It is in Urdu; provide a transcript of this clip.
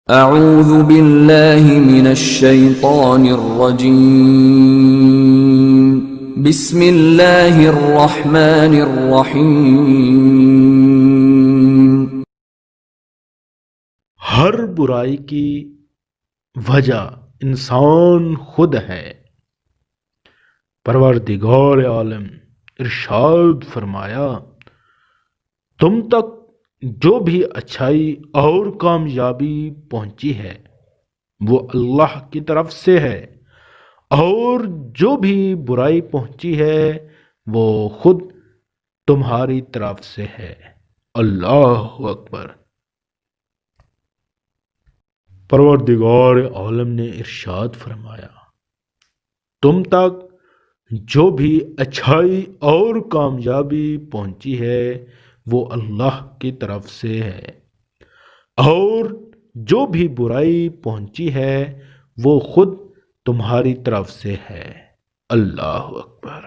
اعوذ باللہ من الشیطان الرجیم بسم اللہ الرحمن الرحیم۔ ہر برائی کی وجہ انسان خود ہے۔ پروردگار عالم ارشاد فرمایا، تم تک جو بھی اچھائی اور کامیابی پہنچی ہے وہ اللہ کی طرف سے ہے، اور جو بھی برائی پہنچی ہے وہ خود تمہاری طرف سے ہے۔ اللہ اکبر۔ پروردگار عالم نے ارشاد فرمایا، تم تک جو بھی اچھائی اور کامیابی پہنچی ہے وہ اللہ کی طرف سے ہے، اور جو بھی برائی پہنچی ہے وہ خود تمہاری طرف سے ہے۔ اللہ اکبر۔